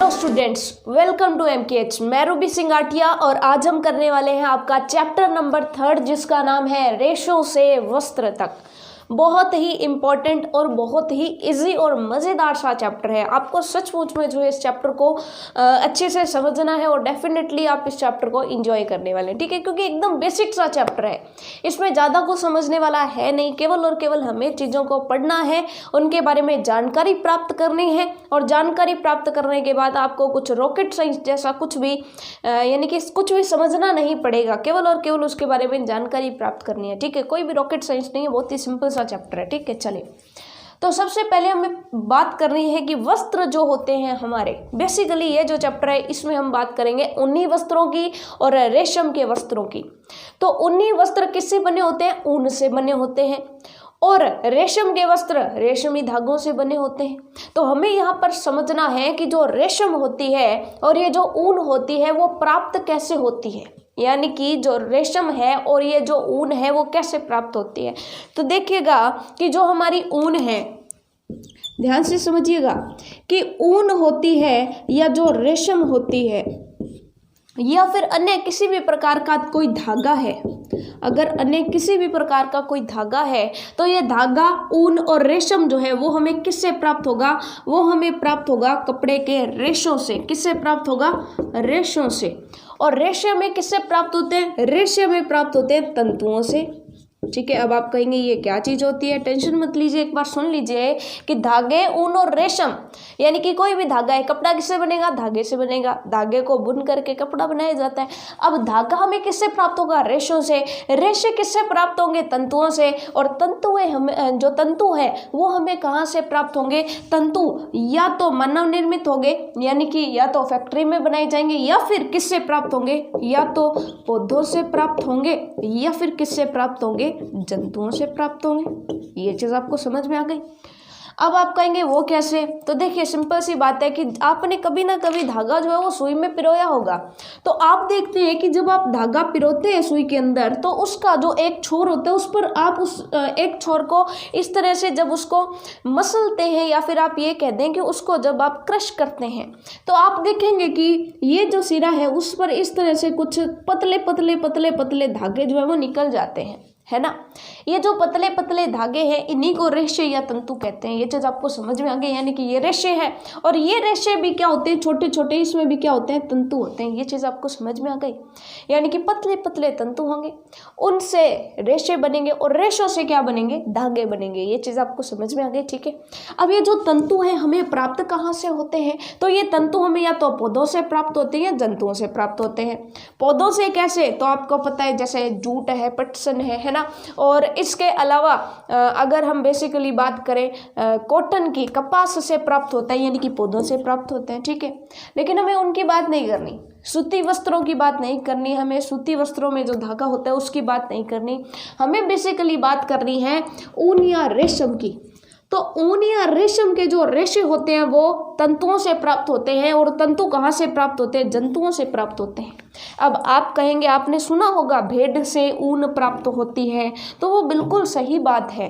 Hello students, welcome to MKH. मैं Ruby Singh Atiya और आज हम करने वाले हैं आपका चैप्टर नंबर 3 जिसका नाम है रेशों से वस्त्र तक। बहुत ही इम्पॉर्टेंट और बहुत ही इजी और मज़ेदार सा चैप्टर है। आपको सचमुच में जो है इस चैप्टर को अच्छे से समझना है और डेफिनेटली आप इस चैप्टर को एंजॉय करने वाले हैं, ठीक है, क्योंकि एकदम बेसिक सा चैप्टर है। इसमें ज़्यादा कुछ समझने वाला है नहीं, केवल और केवल हमें चीज़ों को पढ़ना है, उनके बारे में जानकारी प्राप्त करनी है और जानकारी प्राप्त करने के बाद आपको कुछ रॉकेट साइंस जैसा कुछ भी यानी कि कुछ भी समझना नहीं पड़ेगा, केवल और केवल उसके बारे में जानकारी प्राप्त करनी है, ठीक है। कोई भी रॉकेट साइंस नहीं है, बहुत ही सिंपल सा चैप्टर है, ठीक है। चलिए, तो सबसे पहले हमें बात करनी है कि वस्त्र जो होते हैं हमारे, बेसिकली ये जो चैप्टर है इसमें हम बात करेंगे ऊनी वस्त्रों की और रेशम के वस्त्रों की। तो ऊनी वस्त्र किससे बने होते हैं? ऊन से बने होते हैं। और रेशम के वस्त्र रेशमी धागों से बने होते हैं। तो हमें यहाँ पर समझना है कि जो रेशम होती है और ये जो ऊन होती है वो प्राप्त कैसे होती है, यानी कि जो रेशम है और ये जो ऊन है वो कैसे प्राप्त होती है। तो देखिएगा कि जो हमारी ऊन है, ध्यान से समझिएगा कि ऊन होती है या जो रेशम होती है या फिर अन्य किसी भी प्रकार का कोई धागा है, अगर अन्य किसी भी प्रकार का कोई धागा है तो ये धागा, ऊन और रेशम जो है वो हमें किससे प्राप्त होगा? वो हमें प्राप्त होगा कपड़े के रेशों से। किससे प्राप्त होगा? रेशों से। और रेशे में किससे प्राप्त होते हैं? रेशे में प्राप्त होते हैं तंतुओं से, ठीक है। अब आप कहेंगे ये क्या चीज होती है? टेंशन मत लीजिए, एक बार सुन लीजिए कि धागे, ऊन और रेशम, यानी कि कोई भी धागा है, कपड़ा किससे बनेगा? धागे से बनेगा। धागे को बुन करके कपड़ा बनाया जाता है। अब धागा हमें किससे प्राप्त होगा? रेशों से। रेशे किससे प्राप्त होंगे? तंतुओं से। और तंतुएं हमें, जो तंतु है वो हमें कहाँ से प्राप्त होंगे? तंतु या तो मानव निर्मित होंगे, यानी कि या तो फैक्ट्री में बनाए जाएंगे, या फिर किससे प्राप्त होंगे? या तो पौधों से प्राप्त होंगे, या फिर किससे प्राप्त होंगे? जंतुओं से प्राप्त होंगे। ये चीज आपको समझ में आ गई। अब आप कहेंगे वो कैसे? तो देखिए, सिंपल सी बात है कि आपने कभी ना कभी धागा जो है वो सुई में पिरोया होगा। तो आप देखते हैं कि जब आप धागा पिरोते हैं सुई के अंदर तो उसका जो एक छोर होता है उस पर आप उस एक छोर को इस तरह से जब उसको मसलते हैं, या फिर आप ये कह दें कि उसको जब आप क्रश करते हैं, तो आप देखेंगे कि ये जो सिरा है उस पर इस तरह से कुछ पतले पतले पतले पतले धागे जो है वो निकल जाते हैं, है ना। ये जो पतले पतले धागे हैं इन्हीं को रेशे या तंतु कहते हैं। ये चीज आपको समझ में आ गई, यानी कि ये रेशे हैं और ये रेशे भी क्या होते हैं? छोटे छोटे, इसमें भी क्या होते हैं? तंतु होते हैं। ये चीज आपको समझ में आ गई, यानी कि पतले पतले तंतु होंगे, उनसे रेशे बनेंगे और रेशों से क्या बनेंगे? धागे बनेंगे। ये चीज आपको समझ में आ गई, ठीक है। अब ये जो तंतु है हमें प्राप्त कहाँ से होते हैं? तो ये तंतु हमें या तो पौधों से प्राप्त होते हैं या जंतुओं से प्राप्त होते हैं। पौधों से कैसे? तो आपको पता है, जैसे जूट है, पटसन है ना। और इसके अलावा अगर हम बेसिकली बात करें कॉटन की, कपास से प्राप्त होता है, यानी कि पौधों से प्राप्त होते हैं, ठीक है। लेकिन हमें उनकी बात नहीं करनी, सूती वस्त्रों की बात नहीं करनी, हमें सूती वस्त्रों में जो धागा होता है उसकी बात नहीं करनी। हमें बेसिकली बात करनी है ऊन या रेशम की। तो ऊन या रेशम के जो रेशे होते हैं वो तंतुओं से प्राप्त होते हैं। और तंतु कहाँ से प्राप्त होते हैं? जंतुओं से प्राप्त होते हैं। अब आप कहेंगे, आपने सुना होगा भेड़ से ऊन प्राप्त होती है, तो वो बिल्कुल सही बात है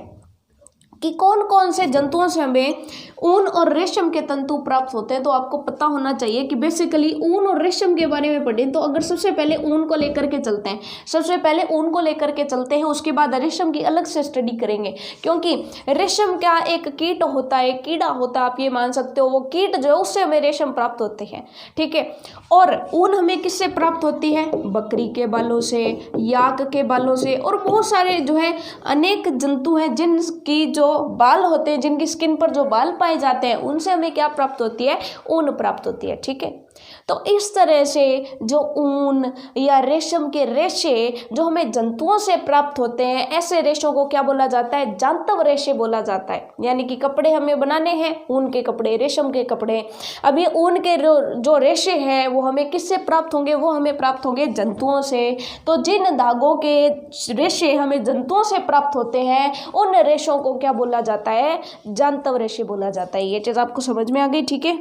कि कौन कौन से जंतुओं से हमें ऊन और रेशम के तंतु प्राप्त होते हैं। तो आपको पता होना चाहिए कि बेसिकली ऊन और रेशम के बारे में पढ़ें तो अगर सबसे पहले ऊन को लेकर के चलते हैं, सबसे पहले ऊन को लेकर के चलते हैं, उसके बाद रेशम की अलग से स्टडी करेंगे, क्योंकि रेशम क्या एक कीट होता है, कीड़ा होता है, आप ये मान सकते हो। वो कीट जो है उससे हमें रेशम प्राप्त होते हैं, ठीक है। और ऊन हमें किससे प्राप्त होती है? बकरी के बालों से, याक के बालों से, और बहुत सारे जो है अनेक जंतु हैं जिनकी जो बाल होते हैं, जिनकी स्किन पर जो बाल पाए जाते हैं, उनसे हमें क्या प्राप्त होती है? ऊन प्राप्त होती है, ठीक है। तो इस तरह से जो ऊन या रेशम के रेशे जो हमें जंतुओं से प्राप्त होते हैं, ऐसे रेशों को क्या बोला जाता है? जांतव रेशे बोला जाता है। यानी कि कपड़े हमें बनाने हैं, ऊन के कपड़े, रेशम के कपड़े। अब ये ऊन के जो रेशे हैं वो हमें किससे प्राप्त होंगे? वो हमें प्राप्त होंगे जंतुओं से। तो जिन धागों के रेशे हमें जंतुओं से प्राप्त होते हैं उन रेशों को क्या बोला जाता है? जांतव रेशे बोला जाता है। ये चीज आपको समझ में आ गई, ठीक है।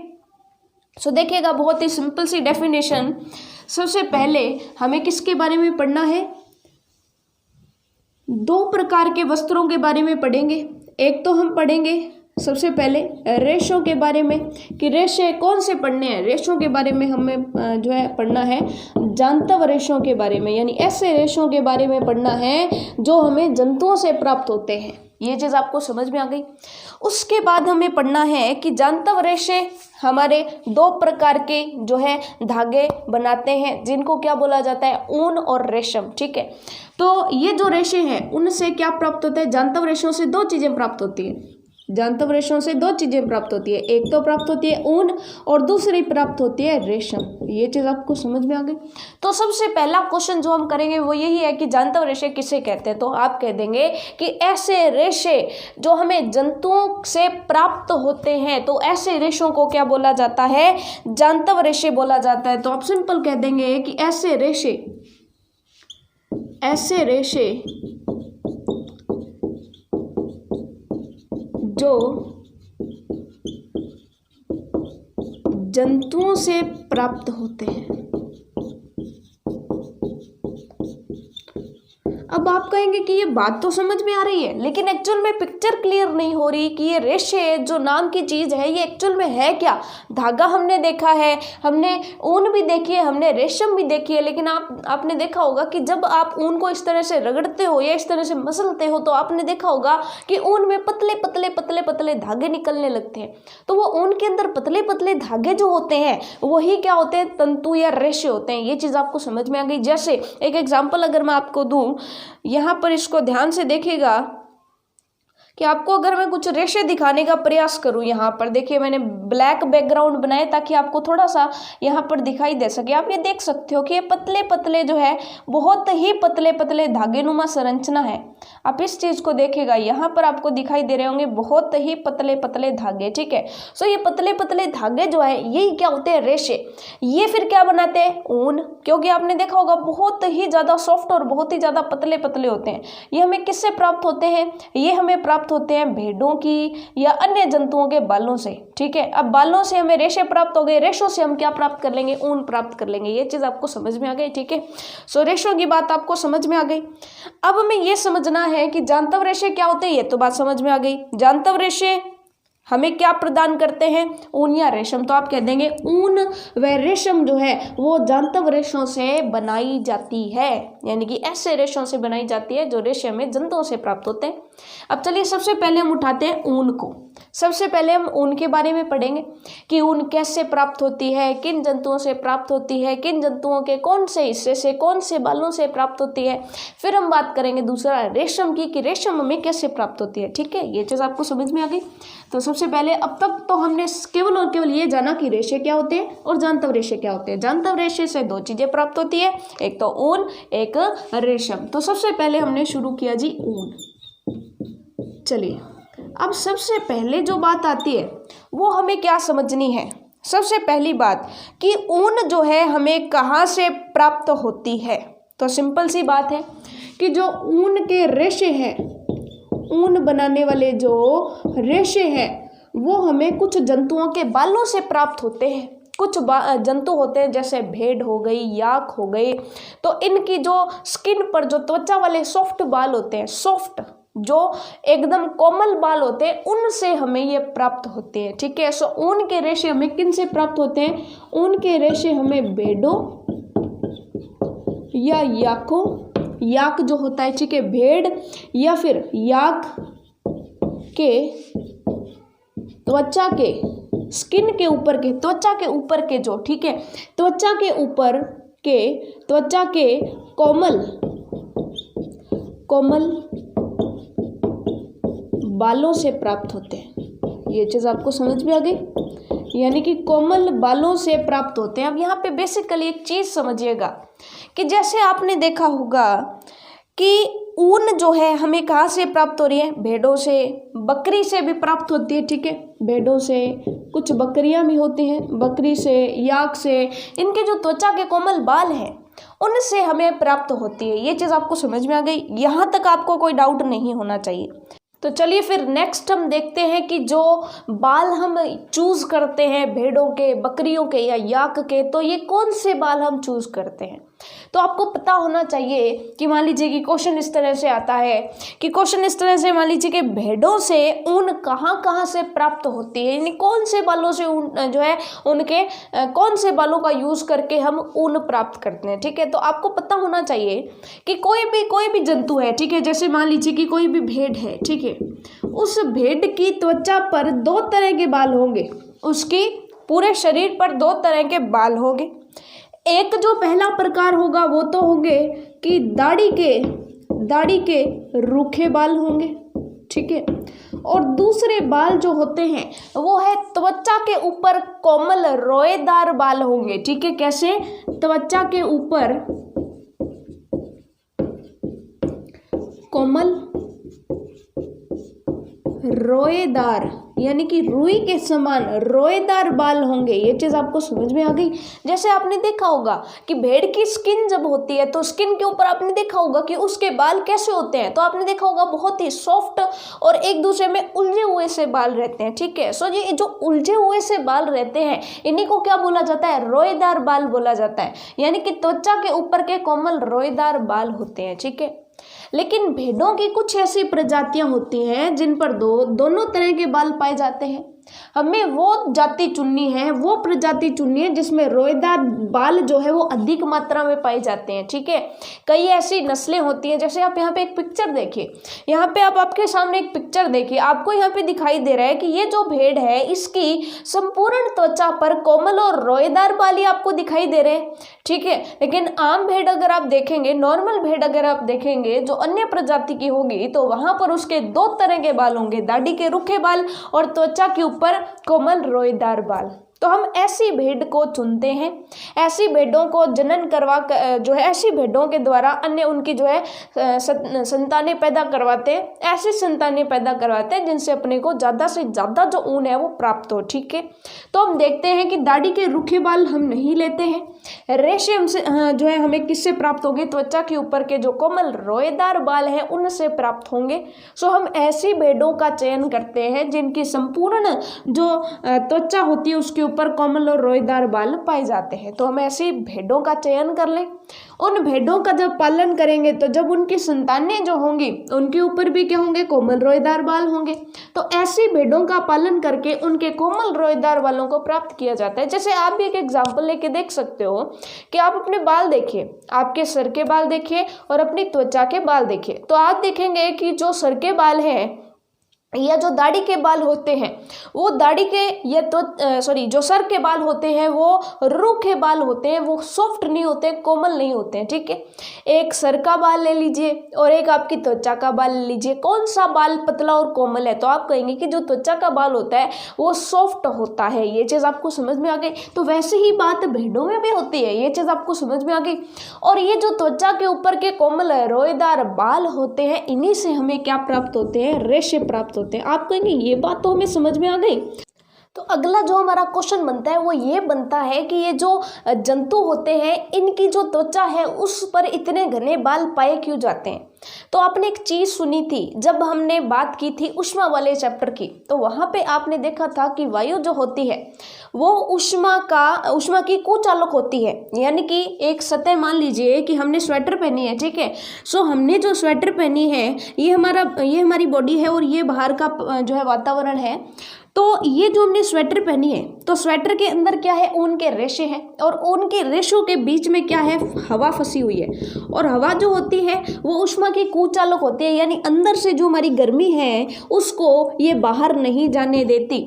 सो देखिएगा, बहुत ही सिंपल सी डेफिनेशन। सबसे पहले हमें किसके बारे में पढ़ना है? दो प्रकार के वस्त्रों के बारे में पढ़ेंगे। एक तो हम पढ़ेंगे सबसे पहले रेशों के बारे में कि रेशे कौन से पढ़ने हैं। रेशों के बारे में हमें जो है पढ़ना है जांतव रेशों के बारे में, यानी ऐसे रेशों के बारे में पढ़ना है जो हमें जंतुओं से प्राप्त होते हैं। ये चीज़ आपको समझ में आ गई। उसके बाद हमें पढ़ना है कि जांतव रेशे हमारे 2 प्रकार के जो है धागे बनाते हैं, जिनको क्या बोला जाता है, ऊन और रेशम। ठीक है, तो ये जो रेशे हैं उनसे क्या प्राप्त होता है, जांतव रेशों से 2 चीज़ें प्राप्त होती हैं। जांतव रेशों से 2 चीज़ें प्राप्त होती है, एक तो प्राप्त होती है ऊन और दूसरी प्राप्त होती है रेशम। ये चीज़ आपको समझ में आ गई। तो सबसे पहला क्वेश्चन जो हम करेंगे वो यही है कि जांतव रेशे किसे कहते हैं। तो आप कह देंगे कि ऐसे रेशे जो हमें जंतुओं से प्राप्त होते हैं, तो ऐसे रेशों को क्या बोला जाता है, जांतव रेशे बोला जाता है। तो आप सिंपल कह देंगे कि ऐसे रेशे जो जंतुओं से प्राप्त होते हैं। अब आप कहेंगे कि ये बात तो समझ में आ रही है, लेकिन एक्चुअल में पिक्चर क्लियर नहीं हो रही कि ये रेशे जो नाम की चीज़ है ये एक्चुअल में है क्या। धागा हमने देखा है, हमने ऊन भी देखी है, हमने रेशम भी देखी है, लेकिन आपने देखा होगा कि जब आप ऊन को इस तरह से रगड़ते हो या इस तरह से मसलते हो तो आपने देखा होगा कि ऊन में पतले पतले पतले पतले धागे निकलने लगते हैं। तो वो ऊन के अंदर पतले पतले धागे जो होते हैं वही क्या होते हैं, तंतु या रेशे होते हैं। ये चीज़ आपको समझ में आ गई। जैसे एक एग्जाम्पल अगर मैं आपको दूं, यहाँ पर इसको ध्यान से देखिएगा कि आपको अगर मैं कुछ रेशे दिखाने का प्रयास करूं, यहाँ पर देखिए मैंने ब्लैक बैकग्राउंड बनाए ताकि आपको थोड़ा सा यहाँ पर दिखाई दे सके। आप ये देख सकते हो कि ये पतले पतले जो है बहुत ही पतले पतले धागेनुमा संरचना है। आप इस चीज़ को देखिएगा, यहाँ पर आपको दिखाई दे रहे होंगे बहुत ही पतले पतले धागे। ठीक है, सो ये पतले पतले धागे जो है यही क्या होते हैं, रेशे। ये फिर क्या बनाते हैं, ऊन, क्योंकि आपने देखा होगा बहुत ही ज़्यादा सॉफ्ट और बहुत ही ज़्यादा पतले पतले होते हैं। ये हमें किससे प्राप्त होते हैं, ये हमें प्राप्त होते हैं भेड़ों की या अन्य जंतुओं के बालों से। ठीक है, अब बालों से हमें रेशे प्राप्त हो गए, रेशों से हम क्या प्राप्त कर लेंगे, ऊन प्राप्त कर लेंगे। ये चीज़ आपको समझ में आ गई। ठीक है, सो रेशों की बात आपको समझ में आ गई। अब हमें ये समझना है कि जांतव रेशे क्या होते हैं, ये तो बात समझ में आ गई। जांतव रेशे हमें क्या प्रदान करते हैं, ऊन या रेशम। तो आप कह देंगे ऊन व रेशम जो है वो जांतव रेशों से बनाई जाती है, यानी कि ऐसे रेशों से बनाई जाती है जो रेशे में जंतुओं से प्राप्त होते हैं। अब चलिए सबसे पहले हम उठाते हैं ऊन को। सबसे पहले हम ऊन के बारे में पढ़ेंगे कि ऊन कैसे प्राप्त होती है, किन जंतुओं से प्राप्त होती है, किन जंतुओं के कौन से हिस्से से, कौन से बालों से प्राप्त होती है। फिर हम बात करेंगे दूसरा रेशम की, कि रेशम हमें कैसे प्राप्त होती है। ठीक है, ये चीज़ आपको समझ में आ गई। तो सबसे पहले अब तक तो हमने केवल और केवल ये जाना कि रेशे क्या होते हैं और जांतव रेशे क्या होते हैं। जांतव रेशे से 2 चीज़ें प्राप्त होती है, एक तो ऊन, एक रेशम। तो सबसे पहले हमने शुरू किया जी ऊन। चलिए अब सबसे पहले जो बात आती है वो हमें क्या समझनी है। सबसे पहली बात कि ऊन जो है हमें कहाँ से प्राप्त होती है। तो सिंपल सी बात है कि जो ऊन के रेशे हैं, ऊन बनाने वाले जो रेशे हैं वो हमें कुछ जंतुओं के बालों से प्राप्त होते हैं। कुछ जंतु होते हैं जैसे भेड़ हो गई, याक हो गई, तो इनकी जो स्किन पर जो त्वचा वाले सॉफ्ट बाल होते हैं, सॉफ्ट जो एकदम कोमल बाल होते हैं, उनसे हमें ये प्राप्त होते हैं। ठीक है, सो ऊन के रेशे हमें किन से प्राप्त होते हैं, ऊन के रेशे हमें भेड़ों या याकों, याक जो होता है, ठीक है, भेड़ या फिर याक के त्वचा के स्किन के ऊपर के, त्वचा के ऊपर के जो, ठीक है, त्वचा के ऊपर के, त्वचा के कोमल कोमल बालों से प्राप्त होते हैं। ये चीज़ आपको समझ में आ गई, यानी कि कोमल बालों से प्राप्त होते हैं। अब यहाँ पे बेसिकली एक चीज़ समझिएगा कि जैसे आपने देखा होगा कि ऊन जो है हमें कहाँ से प्राप्त हो रही है, भेड़ों से, बकरी से भी प्राप्त होती है। ठीक है, भेड़ों से, कुछ बकरियां भी होती हैं, बकरी से, याक से, इनके जो त्वचा के कोमल बाल हैं उनसे हमें प्राप्त होती है। ये चीज़ आपको समझ में आ गई, यहाँ तक आपको कोई डाउट नहीं होना चाहिए। तो चलिए फिर नेक्स्ट हम देखते हैं कि जो बाल हम चूज़ करते हैं भेड़ों के, बकरियों के या याक के, तो ये कौन से बाल हम चूज़ करते हैं। तो आपको पता होना चाहिए कि मान लीजिए कि क्वेश्चन इस तरह से आता है कि क्वेश्चन इस तरह से मान लीजिए कि भेड़ों से ऊन कहाँ कहाँ से प्राप्त होती है, यानी कौन से बालों से ऊन जो है उनके कौन से बालों का यूज करके हम ऊन प्राप्त करते हैं। ठीक है, तो आपको पता होना चाहिए कि कोई भी जंतु है, ठीक है, जैसे मान लीजिए कि कोई भी भेड़ है, ठीक है, उस भेड़ की त्वचा पर 2 तरह के बाल होंगे, उसकी पूरे शरीर पर 2 तरह के बाल होंगे। एक जो पहला प्रकार होगा वो तो होंगे कि दाढ़ी के रूखे बाल होंगे, ठीक है, और दूसरे बाल जो होते हैं वो है त्वचा के ऊपर कोमल रोएदार बाल होंगे। ठीक है, कैसे? त्वचा के ऊपर कोमल रोएदार यानी कि रुई के समान रोएदार बाल होंगे। ये चीज़ आपको समझ में आ गई। जैसे आपने देखा होगा कि भेड़ की स्किन जब होती है तो स्किन के ऊपर आपने देखा होगा कि उसके बाल कैसे होते हैं, तो आपने देखा होगा बहुत ही सॉफ्ट और एक दूसरे में उलझे हुए से बाल रहते हैं। ठीक है, सो ये जो उलझे हुए से बाल रहते हैं इन्हीं को क्या बोला जाता है? रोएदार बाल बोला जाता है, यानी कि त्वचा के ऊपर के कोमल रोएदार बाल होते हैं। ठीक है, लेकिन भेड़ों की कुछ ऐसी प्रजातियां होती हैं जिन पर दोनों तरह के बाल पाए जाते हैं। हमें वो जाति चुननी है, वो प्रजाति चुननी है जिसमें रोएदार बाल जो है वो अधिक मात्रा में पाए जाते हैं। ठीक है, कई ऐसी नस्लें होती हैं, जैसे आप यहाँ पे एक पिक्चर देखिए, यहाँ पे आप आपके सामने एक पिक्चर देखिए, आपको यहाँ पे दिखाई दे रहा है कि ये जो भेड़ है इसकी संपूर्ण त्वचा पर कोमल और रोएदार बाल ही आपको दिखाई दे रहे हैं। ठीक है, लेकिन आम भेड़ अगर आप देखेंगे, नॉर्मल भेड़ अगर आप देखेंगे जो अन्य प्रजाति की होगी, तो वहां पर उसके 2 तरह के बाल होंगे, दाढ़ी के रूखे बाल और त्वचा के ऊपर कोमल रोएदार बाल। तो हम ऐसी भेड़ को चुनते हैं, ऐसी भेड़ों को जनन करवा जो है ऐसी भेड़ों के द्वारा अन्य उनकी जो है संतानें पैदा करवाते हैं, ऐसी संतानें पैदा करवाते हैं जिनसे अपने को ज़्यादा से ज़्यादा जो ऊन है वो प्राप्त हो। ठीक है, तो हम देखते हैं कि दाढ़ी के रूखे बाल हम नहीं लेते हैं, रेशे हमसे जो है हमें किससे प्राप्त होंगे? त्वचा के ऊपर के जो कोमल रोएदार बाल हैं उनसे प्राप्त होंगे। सो हम ऐसी भेड़ों का चयन करते हैं जिनकी संपूर्ण जो त्वचा होती है उसके ऊपर कोमल और रोएदार बाल पाए जाते हैं। तो हम ऐसी भेड़ों का चयन कर लें। उन भेड़ों का जब पालन करेंगे तो जब उनकी संतानें जो होंगी उनके ऊपर भी क्या होंगे? कोमल रोएदार बाल होंगे। तो ऐसी भेड़ों का पालन करके उनके कोमल रोएदार बालों को प्राप्त किया जाता है। जैसे आप भी एक एग्जाम्पल लेके देख सकते हो कि आप अपने बाल देखिए, आपके सर के बाल देखिए और अपनी त्वचा के बाल देखिए, तो आप देखेंगे कि जो सर के बाल हैं या जो दाढ़ी के बाल होते हैं वो दाढ़ी के या तो जो सर के बाल होते हैं वो रूखे बाल होते हैं, वो सॉफ्ट नहीं होते, कोमल नहीं होते हैं। ठीक है, एक सर का बाल ले लीजिए और एक आपकी त्वचा का बाल ले लीजिए, कौन सा बाल पतला और कोमल है? तो आप कहेंगे कि जो त्वचा का बाल होता है वो सॉफ्ट होता है। ये चीज़ आपको समझ में आ गई। तो वैसे ही बात भेड़ों में भी होती है, ये चीज़ आपको समझ में आ गई। और ये जो त्वचा के ऊपर के कोमल रोएदार बाल होते हैं इन्हीं से हमें क्या प्राप्त होते हैं? रेशे प्राप्त होते हैं। आप कहेंगे ये बात तो हमें समझ में आ गई। तो अगला जो हमारा क्वेश्चन बनता है वो ये बनता है कि ये जो जंतु होते हैं इनकी जो त्वचा है उस पर इतने घने बाल पाए क्यों जाते हैं? तो आपने एक चीज सुनी थी जब हमने बात की थी ऊष्मा वाले चैप्टर की, तो वहां पे आपने देखा था कि वायु जो होती है वो ऊष्मा की कुचालक होती है। यानी कि एक सतह, मान लीजिए कि हमने स्वेटर पहनी है, ठीक है, सो हमने जो स्वेटर पहनी है ये हमारी बॉडी है और ये बाहर का जो है वातावरण है। तो ये जो हमने स्वेटर पहनी है तो स्वेटर के अंदर क्या है? ऊन के रेशे हैं और ऊन के रेशों के बीच में क्या है? हवा फंसी हुई है। और हवा जो होती है वो ऊष्मा की कुचालक होती है, यानी अंदर से जो हमारी गर्मी है उसको ये बाहर नहीं जाने देती।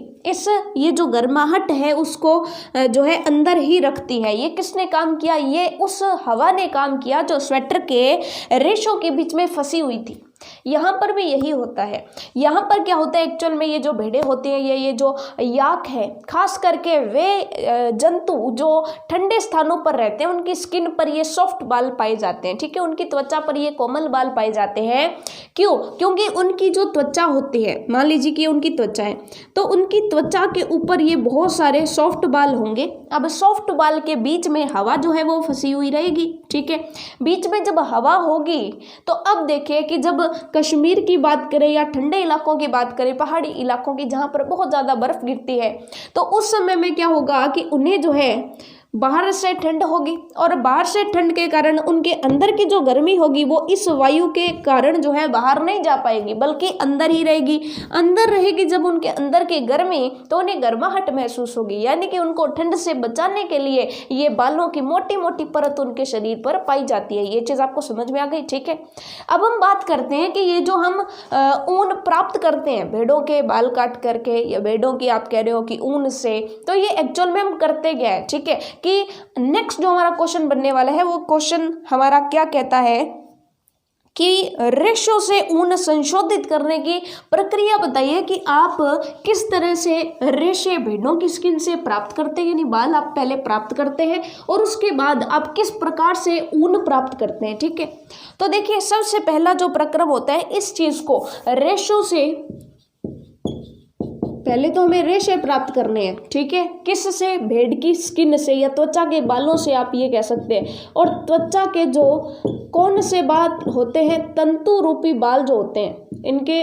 ये जो गर्माहट है उसको जो है अंदर ही रखती है। ये किसने काम किया? ये उस हवा ने काम किया जो स्वेटर के रेशों के बीच में फंसी हुई थी। यहाँ पर भी यही होता है। यहाँ पर क्या होता है एक्चुअल में? ये जो भेड़ें होती हैं ये जो याक है, खास करके वे जंतु जो ठंडे स्थानों पर रहते हैं उनकी स्किन पर ये सॉफ्ट बाल पाए जाते हैं। ठीक है, उनकी त्वचा पर ये कोमल बाल पाए जाते हैं। क्यों? क्योंकि उनकी जो त्वचा होती है, मान लीजिए कि उनकी त्वचा है तो उनकी त्वचा के ऊपर ये बहुत सारे सॉफ्ट बाल होंगे। अब सॉफ्ट बाल के बीच में हवा जो है वो फंसी हुई रहेगी। ठीक है, बीच में जब हवा होगी तो अब देखिए कि जब कश्मीर की बात करें या ठंडे इलाकों की बात करें, पहाड़ी इलाकों की जहाँ पर बहुत ज़्यादा बर्फ़ गिरती है, तो उस समय में क्या होगा कि उन्हें जो है बाहर से ठंड होगी और बाहर से ठंड के कारण उनके अंदर की जो गर्मी होगी वो इस वायु के कारण जो है बाहर नहीं जा पाएगी, बल्कि अंदर ही रहेगी। अंदर रहेगी जब उनके अंदर की गर्मी, तो उन्हें गर्माहट महसूस होगी, यानी कि उनको ठंड से बचाने के लिए ये बालों की मोटी मोटी परत उनके शरीर पर पाई जाती है। ये चीज़ आपको समझ में आ गई, ठीक है। अब हम बात करते हैं कि ये जो हम ऊन प्राप्त करते हैं भेड़ों के बाल काट करके, या भेड़ों की आप कह रहे हो कि ऊन से, तो ये एक्चुअल में हम करते क्या है, ठीक है। कि नेक्स्ट जो हमारा क्वेश्चन बनने वाला है वो क्वेश्चन हमारा क्या कहता है कि रेशों से ऊन संशोधित करने की प्रक्रिया बताइए कि आप किस तरह से रेशे भेड़ों की स्किन से प्राप्त करते हैं, यानी बाल आप पहले प्राप्त करते हैं और उसके बाद आप किस प्रकार से ऊन प्राप्त करते हैं, ठीक है। तो देखिए, सबसे पहला जो प्रक्रम होता है इस चीज को रेशों से, पहले तो हमें रेशे प्राप्त करने हैं, ठीक है। किससे? भेड़ की स्किन से या त्वचा के बालों से आप ये कह सकते हैं। और त्वचा के जो कौन से बाल होते हैं, तंतु रूपी बाल जो होते हैं, इनके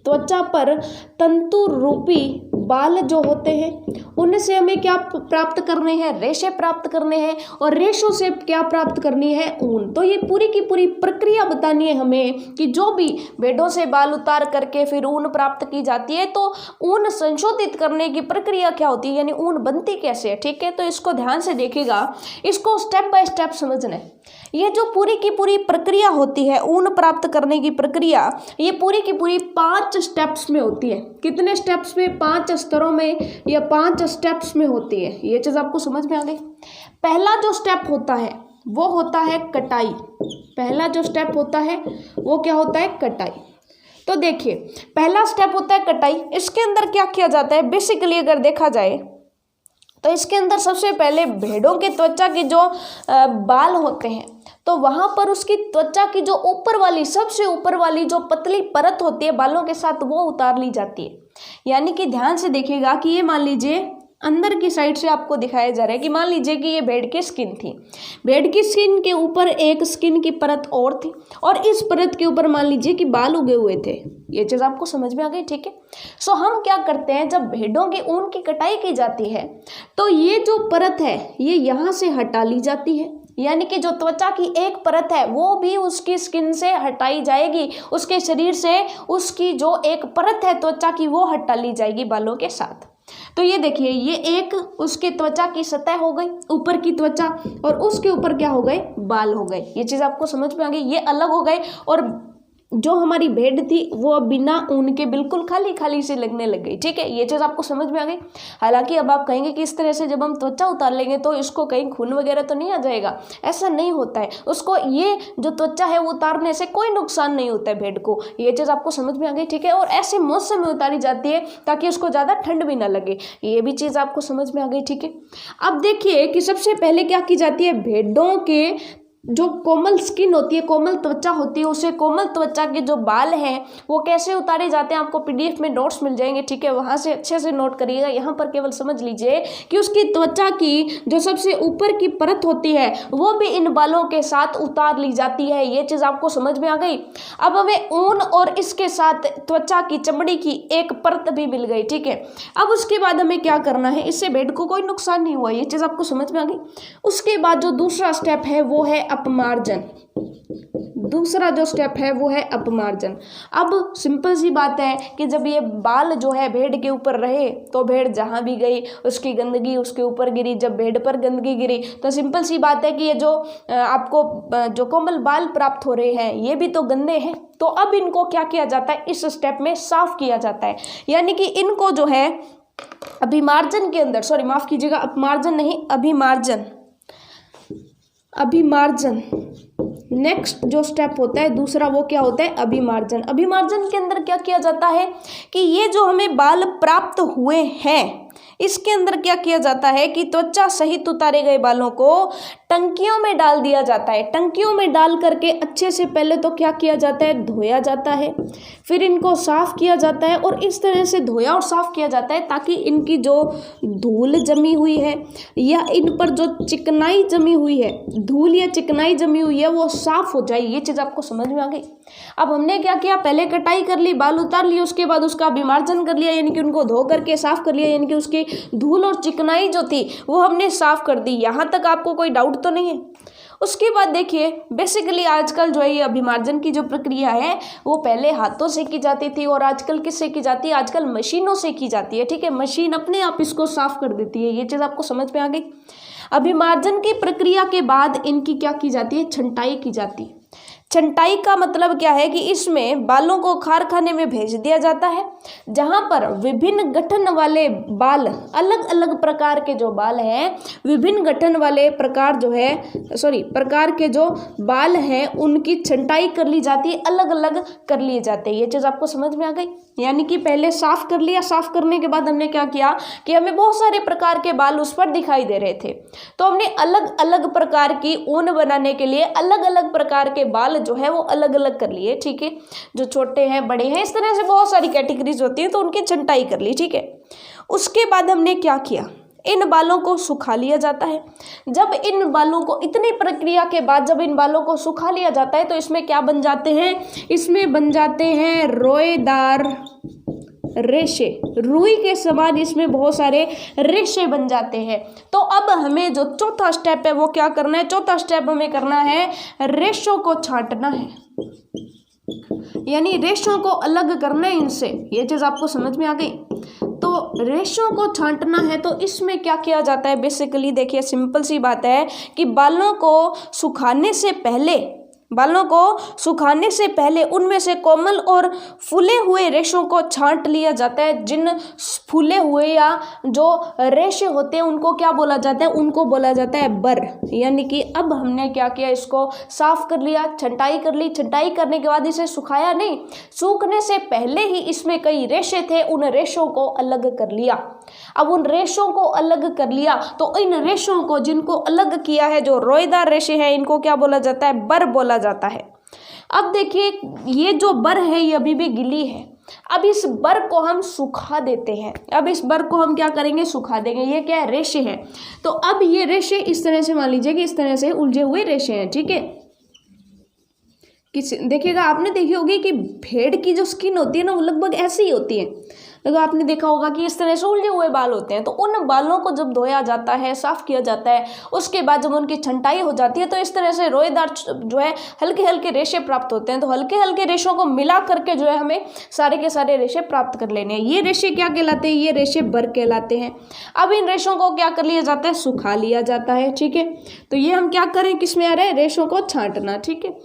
त्वचा पर तंतु रूपी बाल जो होते हैं उनसे हमें क्या प्राप्त करने हैं? रेशे प्राप्त करने हैं। और रेशों से क्या प्राप्त करनी है? ऊन। तो ये पूरी की पूरी प्रक्रिया बतानी है हमें कि जो भी भेड़ों से बाल उतार करके फिर ऊन प्राप्त की जाती है, तो ऊन संशोधित करने की प्रक्रिया क्या होती है, यानी ऊन बनती कैसे है, ठीक है। तो इसको ध्यान से देखिएगा, इसको स्टेप बाय स्टेप समझना है। ये जो पूरी की पूरी प्रक्रिया होती है ऊन प्राप्त करने की प्रक्रिया, ये पूरी की पूरी 5 स्टेप्स में होती है। कितने स्टेप्स में? 5 स्तरों में या 5 स्टेप्स में होती है। ये चीज़ आपको समझ में आ गई। पहला जो स्टेप होता है वो होता है कटाई। पहला जो स्टेप होता है वो क्या होता है? कटाई। तो देखिए, पहला स्टेप होता है कटाई। इसके अंदर क्या किया जाता है बेसिकली अगर देखा जाए तो इसके अंदर सबसे पहले भेड़ों के त्वचा के जो बाल होते हैं, तो वहाँ पर उसकी त्वचा की जो ऊपर वाली, सबसे ऊपर वाली जो पतली परत होती है बालों के साथ, वो उतार ली जाती है। यानी कि ध्यान से देखिएगा कि ये मान लीजिए अंदर की साइड से आपको दिखाया जा रहा है कि मान लीजिए कि ये भेड़ की स्किन थी। भेड़ की स्किन के ऊपर एक स्किन की परत और थी और इस परत के ऊपर मान लीजिए कि बाल उगे हुए थे। ये चीज़ आपको समझ में आ गई, ठीक है। सो हम क्या करते हैं, जब भेड़ों के ऊन की कटाई की जाती है तो ये जो परत है ये यहाँ से हटा ली जाती है। यानी कि जो त्वचा की एक परत है वो भी उसकी स्किन से हटाई जाएगी, उसके शरीर से उसकी जो एक परत है त्वचा की वो हटा ली जाएगी बालों के साथ। तो ये देखिए, ये एक उसके त्वचा की सतह हो गई, ऊपर की त्वचा, और उसके ऊपर क्या हो गए? बाल हो गए। ये चीज़ आपको समझ में आ गई। ये अलग हो गए और जो हमारी भेड़ थी वो बिना ऊन के बिल्कुल खाली खाली से लगने लग गई, ठीक है। ये चीज़ आपको समझ में आ गई। हालांकि अब आप कहेंगे कि इस तरह से जब हम त्वचा उतार लेंगे तो इसको कहीं खून वगैरह तो नहीं आ जाएगा। ऐसा नहीं होता है, उसको ये जो त्वचा है वो उतारने से कोई नुकसान नहीं होता है भेड़ को। ये चीज़ आपको समझ में आ गई, ठीक है। और ऐसे मौसम में उतारी जाती है ताकि उसको ज़्यादा ठंड भी ना लगे। ये भी चीज़ आपको समझ में आ गई, ठीक है। अब देखिए कि सबसे पहले क्या की जाती है, भेड़ों के जो कोमल स्किन होती है, कोमल त्वचा होती है, उसे कोमल त्वचा के जो बाल हैं वो कैसे उतारे जाते हैं, आपको पीडीएफ में नोट्स मिल जाएंगे, ठीक है। वहाँ से अच्छे से नोट करिएगा। यहाँ पर केवल समझ लीजिए कि उसकी त्वचा की जो सबसे ऊपर की परत होती है वो भी इन बालों के साथ उतार ली जाती है। ये चीज़ आपको समझ में आ गई। अब हमें ऊन और इसके साथ त्वचा की चमड़ी की एक परत भी मिल गई, ठीक है। अब उसके बाद हमें क्या करना है, इससे भेड़ को कोई नुकसान नहीं हुआ। ये चीज़ आपको समझ में आ गई। उसके बाद जो दूसरा स्टेप है वो है अपमार्जन। दूसरा जो स्टेप है वो है अपमार्जन। अब सिंपल सी बात है कि जब ये बाल जो है भेड़ के ऊपर रहे तो भेड़ जहाँ भी गई उसकी गंदगी उसके ऊपर गिरी। जब भेड़ पर गंदगी गिरी तो सिंपल सी बात है कि ये जो आपको जो कोमल बाल प्राप्त हो रहे हैं ये भी तो गंदे हैं। तो अब इनको क्या किया जाता है, इस स्टेप में साफ किया जाता है। यानी कि इनको जो है अभिमार्जन के अंदर, सॉरी माफ कीजिएगा, अपमार्जन नहीं, अभिमार्जन। अभिमार्जन नेक्स्ट जो स्टेप होता है दूसरा वो क्या होता है, अभिमार्जन। अभिमार्जन के अंदर क्या किया जाता है कि ये जो हमें बाल प्राप्त हुए हैं इसके अंदर क्या किया जाता है कि त्वचा सहित उतारे गए बालों को टंकियों में डाल दिया जाता है। टंकियों में डाल करके अच्छे से पहले तो क्या किया जाता है, धोया जाता है, फिर इनको साफ़ किया जाता है। और इस तरह से धोया और साफ़ किया जाता है ताकि इनकी जो धूल जमी हुई है या इन पर जो चिकनाई जमी हुई है, धूल या चिकनाई जमी हुई है, वो साफ़ हो जाए। ये चीज़ आपको समझ में आ गई। अब हमने क्या किया, पहले कटाई कर ली, बाल उतार लिए, उसके बाद उसका विमार्जन कर लिया, यानी कि उनको धो करके साफ़ कर लिया, यानी कि उसकी धूल और चिकनाई जो थी वो हमने साफ़ कर दी। यहाँ तक आपको कोई डाउट तो नहीं है? उसके बाद देखिए, बेसिकली आजकल जो है ये अभिमार्जन की जो प्रक्रिया है वो पहले हाथों से की जाती थी और आजकल किससे की जाती है, आजकल मशीनों से की जाती है। ठीक है, मशीन अपने आप इसको साफ कर देती है। ये चीज़ आपको समझ में आ गई। अभिमार्जन की प्रक्रिया के बाद इनकी क्या की जाती है, छंटाई की जाती है। छंटाई का मतलब क्या है कि इसमें बालों को कारखाने में भेज दिया जाता है, जहां पर विभिन्न गठन वाले बाल, अलग अलग प्रकार के जो बाल हैं, विभिन्न गठन वाले प्रकार के जो बाल हैं उनकी छंटाई कर ली जाती है, अलग अलग कर लिए जाते हैं। ये चीज़ आपको समझ में आ गई। यानी कि पहले साफ कर लिया, साफ करने के बाद हमने क्या किया कि हमें बहुत सारे प्रकार के बाल उस पर दिखाई दे रहे थे, तो हमने अलग अलग प्रकार की ऊन बनाने के लिए अलग अलग प्रकार के बाल जो है वो अलग अलग कर लिए। ठीक है, जो छोटे हैं, बड़े हैं, इस तरह से बहुत सारी कैटेगरीज होती हैं, तो उनकी छंटाई कर ली। ठीक है, उसके बाद हमने क्या किया, इन बालों को सुखा लिया जाता है। जब इन बालों को, इतनी प्रक्रिया के बाद जब इन बालों को सुखा लिया जाता है तो इसमें क्या बन जाते हैं, इसमें बन जाते हैं रोएदार रेशे। रुई के समान इसमें बहुत सारे रेशे बन जाते हैं। तो अब हमें जो चौथा स्टेप है वो क्या करना है, चौथा स्टेप हमें करना है, रेशों को छांटना है, यानी रेशों को अलग करना है इनसे। ये चीज़ आपको समझ में आ गई। तो रेशों को छांटना है तो इसमें क्या किया जाता है, बेसिकली देखिए सिंपल सी बात है कि बालों को सुखाने से पहले उनमें से कोमल और फूले हुए रेशों को छांट लिया जाता है। जिन फूले हुए या जो रेशे होते हैं उनको क्या बोला जाता है, उनको बोला जाता है बर। यानी कि अब हमने क्या किया, इसको साफ कर लिया, छंटाई कर ली। छंटाई करने के बाद इसे सुखाया नहीं, सूखने से पहले ही इसमें कई रेशे थे, उन रेशों को अलग कर लिया। अब उन रेशों को अलग कर लिया तो इन रेशों को, जिनको अलग किया है, जो रोएदार रेशे हैं, इनको क्या बोला जाता है, बर बोला जाता है। अब देखिए, ये जो बर है ये अभी भी गिली है। अब इस बर को हम सुखा देते हैं। अब इस बर को हम क्या करेंगे, सुखा देंगे। ये क्या है, रेशे हैं। तो अब ये रेशे इस तरह से, मान लीजिए कि इस तरह से उलझे हुए रेशे हैं। ठीक है, देखिएगा, आपने देखी होगी कि भेड़ की जो स्किन होती है ना वो लगभग ऐसी ही होती है। अगर आपने देखा होगा कि इस तरह से उलझे हुए बाल होते हैं। तो उन बालों को जब धोया जाता है, साफ किया जाता है, उसके बाद जब उनकी छंटाई हो जाती है तो इस तरह से रोएदार जो है हल्के हल्के रेशे प्राप्त होते हैं। तो हल्के हल्के रेशों को मिला करके जो है हमें सारे के सारे रेशे प्राप्त कर लेने हैं। ये रेशे क्या कहलाते हैं, ये रेशे बर कहलाते हैं। अब इन रेशों को क्या कर लिया जाता है, सुखा लिया जाता है। ठीक है, तो ये हम क्या करें, किसमें आ रहे हैं, रेशों को छांटना। ठीक है,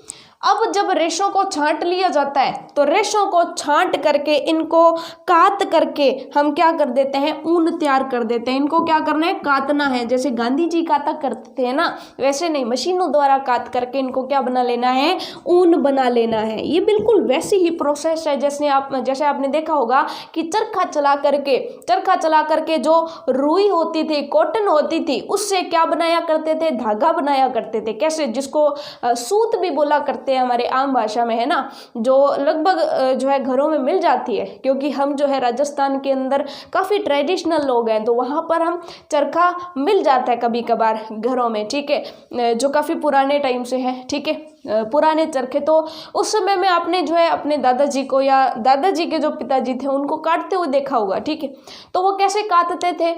अब जब रेशों को छांट लिया जाता है तो रेशों को छांट करके, इनको काट करके हम क्या कर देते हैं, ऊन तैयार कर देते हैं। इनको क्या करना है, काटना है। जैसे गांधी जी काटा करते थे ना, वैसे नहीं, मशीनों द्वारा काट करके इनको क्या बना लेना है, ऊन बना लेना है। ये बिल्कुल वैसी ही प्रोसेस है जैसे आपने देखा होगा कि चरखा चला करके जो रुई होती थी, कॉटन होती थी, उससे क्या बनाया करते थे, धागा बनाया करते थे। कैसे, जिसको सूत भी बोला करते हमारे आम भाषा में, है ना, जो लगभग जो है घरों में मिल जाती है, क्योंकि हम जो है राजस्थान के अंदर काफ़ी ट्रेडिशनल लोग हैं, तो वहाँ पर हम चरखा मिल जाता है कभी कभार घरों में। ठीक है, जो काफ़ी पुराने टाइम से है। ठीक है, पुराने चरखे, तो उस समय में आपने जो है अपने दादाजी को या दादाजी के जो पिताजी थे उनको काटते हुए देखा होगा। ठीक है, तो वो कैसे काटते थे,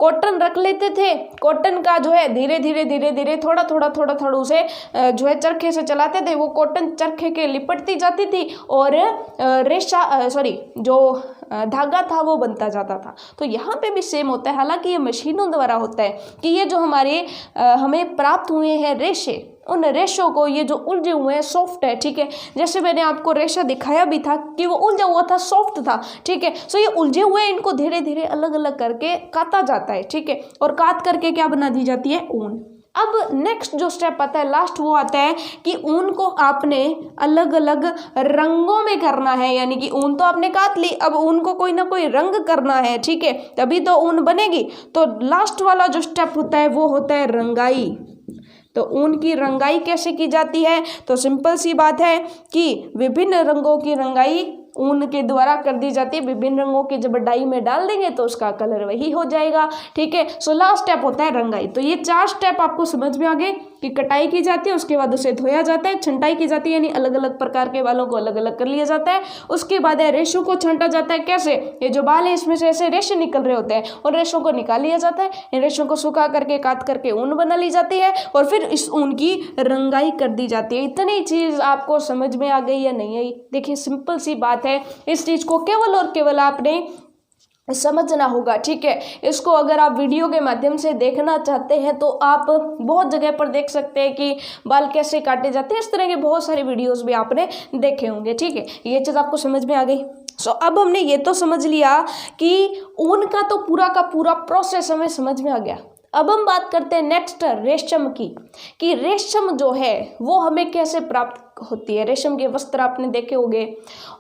कॉटन रख लेते थे, कॉटन का जो है धीरे धीरे थोड़ा थोड़ा उसे जो है चरखे से चलाते थे। वो कॉटन चरखे के लिपटती जाती थी और जो धागा था वो बनता जाता था। तो यहाँ पे भी सेम होता है, हालांकि ये मशीनों द्वारा होता है कि ये जो हमें प्राप्त हुए हैं रेशे, उन रेशों को, ये जो उलझे हुए हैं, सॉफ्ट है। ठीक है, जैसे मैंने आपको रेशा दिखाया भी था कि वो उलझा हुआ था, सॉफ्ट था। ठीक है, सो ये उलझे हुए, इनको धीरे धीरे अलग अलग करके काटा जाता है। ठीक है, और काट करके क्या बना दी जाती है, ऊन। अब नेक्स्ट जो स्टेप आता है, लास्ट, वो आता है कि ऊन को आपने अलग अलग रंगों में करना है। यानी कि ऊन तो आपने काट ली, अब ऊन को कोई ना कोई रंग करना है। ठीक है, तभी तो ऊन बनेगी। तो लास्ट वाला जो स्टेप होता है वो होता है रंगाई। तो ऊन की रंगाई कैसे की जाती है? तो सिंपल सी बात है कि विभिन्न रंगों की रंगाई ऊन के द्वारा कर दी जाती है। विभिन्न रंगों के जब डाई में डाल देंगे तो उसका कलर वही हो जाएगा। ठीक है, सो लास्ट स्टेप होता है रंगाई। तो ये 4 स्टेप आपको समझ में आ गए कि कटाई की जाती है, उसके बाद उसे धोया जाता है, छंटाई की जाती है यानी अलग अलग प्रकार के बालों को अलग अलग कर लिया जाता है। उसके बाद रेशों को छांटा जाता है। कैसे? ये जो बाल है इसमें से ऐसे रेशे निकल रहे होते हैं और रेशों को निकाल लिया जाता है। इन रेशों को सुखा करके काट करके ऊन बना ली जाती है और फिर इस ऊन की रंगाई कर दी जाती है। इतनी चीज आपको समझ में आ गई या नहीं आई? देखिए सिंपल सी बात है, इस चीज को केवल और केवल आपने समझना होगा। ठीक है, इसको अगर आप वीडियो के माध्यम से देखना चाहते हैं तो आप बहुत जगह पर देख सकते हैं कि बाल कैसे काटे जाते हैं। इस तरह के बहुत सारे वीडियोस भी आपने देखे होंगे। ठीक है, ये चीज़ आपको समझ में आ गई। सो अब हमने ये तो समझ लिया कि ऊन का तो पूरा का पूरा प्रोसेस हमें समझ में आ गया। अब हम बात करते हैं नेक्स्ट रेशम की, कि रेशम जो है वो हमें कैसे प्राप्त होती है। रेशम के वस्त्र आपने देखे होंगे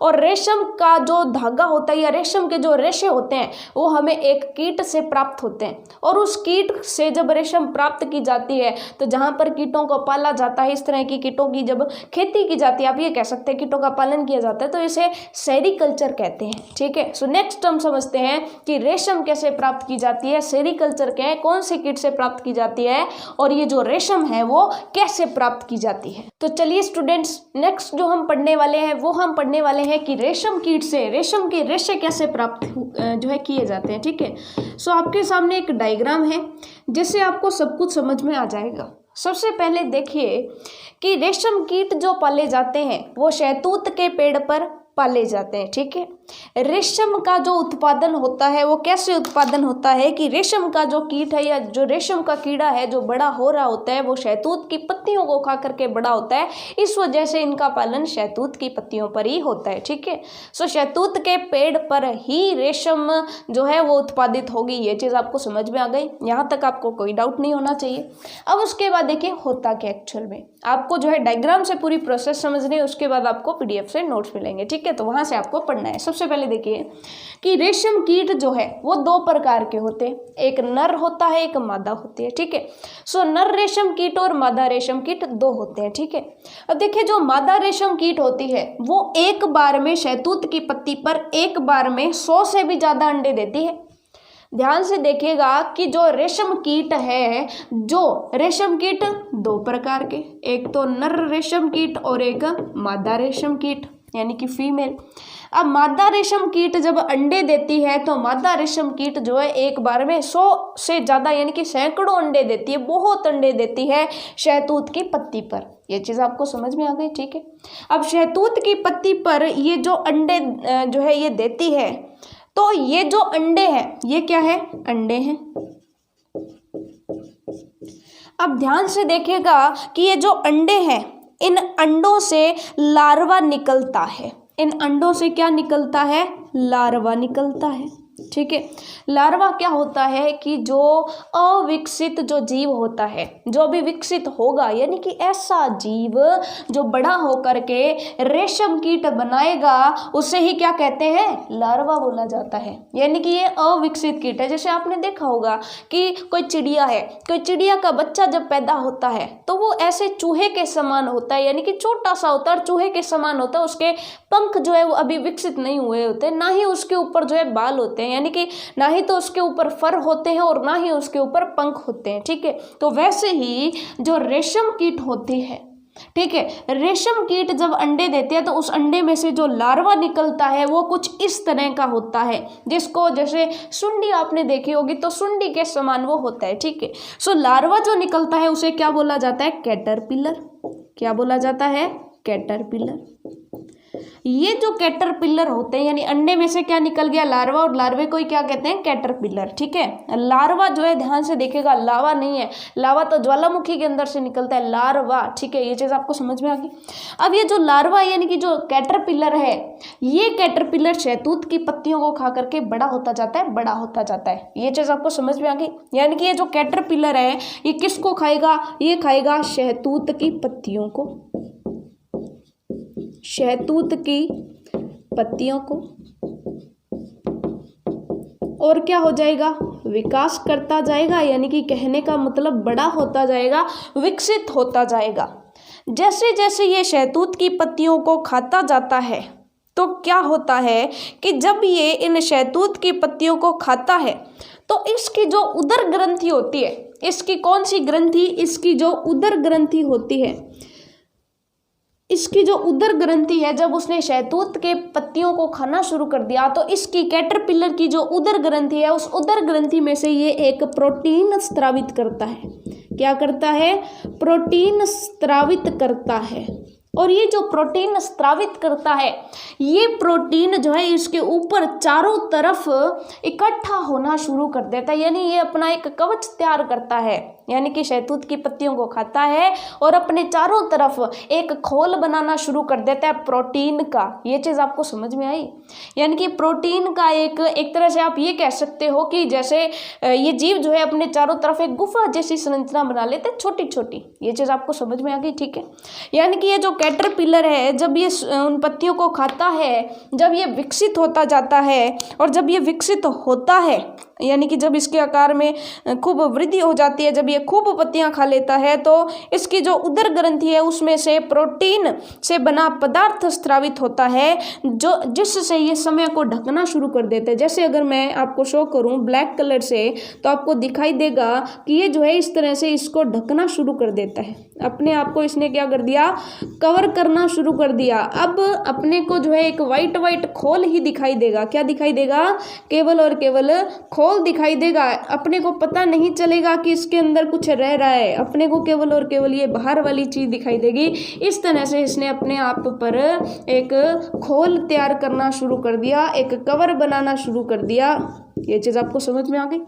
और रेशम का जो धागा होता है या रेशम के जो रेशे होते हैं वो हमें एक कीट से प्राप्त होते हैं और उस कीट से जब रेशम प्राप्त की जाती है तो जहाँ पर कीटों को पाला जाता है, इस तरह की कीटों की जब खेती की जाती है, आप ये कह सकते हैं कीटों का पालन किया जाता है, तो इसे सेरीकल्चर कहते हैं। ठीक है, सो नेक्स्ट हम समझते हैं कि रेशम कैसे प्राप्त की जाती है, सेरीकल्चर क्या है, कौन से कीट से प्राप्त की जाती है और ये जो रेशम है वो कैसे प्राप्त की जाती है। तो चलिए स्टूडेंट्स, नेक्स्ट जो हम पढ़ने वाले हैं वो हम पढ़ने वाले हैं कि रेशम कीट से रेशम के रेशे कैसे प्राप्त जो है किए जाते हैं। ठीक है, सो आपके सामने एक डायग्राम है जिससे आपको सब कुछ समझ में आ जाएगा। सबसे पहले देखिए कि रेशम कीट जो पाले जाते हैं वो शहतूत के पेड़ पर पाले जाते हैं। ठीक है, रेशम का जो उत्पादन होता है वो कैसे उत्पादन होता है कि रेशम का जो कीट है या जो रेशम का कीड़ा है जो बड़ा हो रहा होता है वो शहतूत की पत्तियों को खा करके बड़ा होता है। इस वजह से इनका पालन शहतूत की पत्तियों पर ही होता है। ठीक है, सो शहतूत के पेड़ पर ही रेशम जो है वो उत्पादित होगी। ये चीज़ आपको समझ में आ गई, यहाँ तक आपको कोई डाउट नहीं होना चाहिए। अब उसके बाद देखिए होता क्या एक्चुअल में, आपको जो है डायग्राम से पूरी प्रोसेस समझनी है, उसके बाद आपको PDF से नोट्स मिलेंगे। ठीक है, तो वहाँ से आपको पढ़ना है। सबसे पहले देखिए कि रेशम कीट जो है वो 2 प्रकार के होते हैं, एक नर होता है, एक मादा होती है। ठीक है, सो नर रेशम कीट और मादा रेशम कीट 2 होते हैं। ठीक है, अब देखिए जो मादा रेशम कीट होती है वो एक बार में शहतूत की पत्ती पर एक बार में 100 से भी ज़्यादा अंडे देती है। ध्यान से देखिएगा कि जो रेशम कीट है, जो रेशम कीट 2 प्रकार के, एक तो नर रेशम कीट और एक मादा रेशम कीट यानी कि फीमेल। अब मादा रेशम कीट जब अंडे देती है तो मादा रेशम कीट जो है एक बार में 100 से ज़्यादा यानी कि सैकड़ों अंडे देती है, बहुत अंडे देती है शहतूत की पत्ती पर। ये चीज़ आपको समझ में आ गई। ठीक है, अब शहतूत की पत्ती पर ये जो अंडे जो है ये देती है, तो ये जो अंडे हैं ये क्या है? अंडे हैं। अब ध्यान से देखिएगा कि ये जो अंडे हैं इन अंडों से लार्वा निकलता है। इन अंडों से क्या निकलता है? लार्वा निकलता है। ठीक है, लार्वा क्या होता है कि जो अविकसित जो जीव होता है, जो भी विकसित होगा यानी कि ऐसा जीव जो बड़ा होकर के रेशम कीट बनाएगा उसे ही क्या कहते हैं? लार्वा बोला जाता है। यानी कि ये अविकसित कीट है। जैसे आपने देखा होगा कि कोई चिड़िया है, कोई चिड़िया का बच्चा जब पैदा होता है तो वो ऐसे चूहे के समान होता है, यानी कि छोटा सा होता है, चूहे के समान होता है। उसके पंख जो है वो अभी विकसित नहीं हुए होते, ना ही उसके ऊपर जो है बाल होते हैं, यानी कि ना ही तो उसके ऊपर फर होते हैं और ना ही उसके ऊपर पंख होते हैं। ठीक है, तो वैसे ही जो रेशम कीट होती है, ठीक है, रेशम कीट जब अंडे देते हैं तो उस अंडे में से जो लार्वा निकलता है वो कुछ इस तरह का होता है, जिसको जैसे सुंडी आपने देखी होगी तो सुंडी के समान वो होता है। ठीक है, सो लार्वा जो निकलता है उसे क्या बोला जाता है? कैटरपिलर। क्या बोला जाता है? कैटरपिलर। ये जो कैटरपिलर होते हैं यानी अंडे में से क्या निकल गया? लार्वा, और लार्वे को ही क्या कहते हैं? कैटरपिलर। ठीक है, लार्वा जो है ध्यान से देखिएगा लावा नहीं है, लावा तो ज्वालामुखी के अंदर से निकलता है, लार्वा। ठीक है, ये चीज़ आपको समझ में आ गई। अब ये जो लार्वा यानी कि जो कैटरपिलर है, ये कैटरपिलर शहतूत की पत्तियों को खा करके बड़ा होता जाता है, बड़ा होता जाता है। ये चीज़ आपको समझ में आ गई। यानी कि ये जो कैटरपिलर है ये किसको खाएगा? ये खाएगा शहतूत की पत्तियों को, शहतूत की पत्तियों को, और क्या हो जाएगा? विकास करता जाएगा, यानी कि कहने का मतलब बड़ा होता जाएगा, विकसित होता जाएगा। जैसे जैसे ये शहतूत की पत्तियों को खाता जाता है तो क्या होता है कि जब ये इन शहतूत की पत्तियों को खाता है तो इसकी जो उदर ग्रंथि होती है, इसकी कौन सी ग्रंथि, इसकी जो उदर ग्रंथि होती है, इसकी जो उदर ग्रंथि है, जब उसने शहतूत के पत्तियों को खाना शुरू कर दिया तो इसकी कैटरपिलर की जो उदर ग्रंथि है, उस उदर ग्रंथि में से ये एक प्रोटीन स्रावित करता है। क्या करता है? प्रोटीन स्रावित करता है। और ये जो प्रोटीन स्रावित करता है, ये प्रोटीन जो है इसके ऊपर चारों तरफ इकट्ठा होना शुरू कर देता है, यानी ये अपना एक कवच तैयार करता है, यानी कि शहतूत की पत्तियों को खाता है और अपने चारों तरफ एक खोल बनाना शुरू कर देता है प्रोटीन का। ये चीज़ आपको समझ में आई? यानी कि प्रोटीन का एक तरह से आप ये कह सकते हो कि जैसे ये जीव जो है अपने चारों तरफ एक गुफा जैसी संरचना बना लेते हैं, छोटी छोटी। ये चीज़ आपको समझ में आ गई? ठीक है। यानी कि ये जो कैटरपिलर है, जब ये उन पत्तियों को खाता है, जब ये विकसित होता जाता है, और जब ये विकसित होता है यानी कि जब इसके आकार में खूब वृद्धि हो जाती है, जब ये खूब पत्तियां खा लेता है, तो इसकी जो उदर ग्रंथि है उसमें से प्रोटीन से बना पदार्थ स्रावित होता है, जो जिससे ये समय को ढकना शुरू कर देते हैं। जैसे अगर मैं आपको शो करूं ब्लैक कलर से, तो आपको दिखाई देगा कि ये जो है इस तरह से इसको ढकना शुरू कर देता है। अपने आप को इसने क्या कर दिया? कवर करना शुरू कर दिया। अब अपने को जो है एक वाइट वाइट खोल ही दिखाई देगा। क्या दिखाई देगा? केवल और केवल खोल दिखाई देगा। अपने को पता नहीं चलेगा कि इसके अंदर कुछ रह रहा है, अपने को केवल और केवल ये बाहर वाली चीज दिखाई देगी। इस तरह से इसने अपने आप पर एक खोल तैयार करना शुरू कर दिया, एक कवर बनाना शुरू कर दिया। ये चीज आपको समझ में आ गई?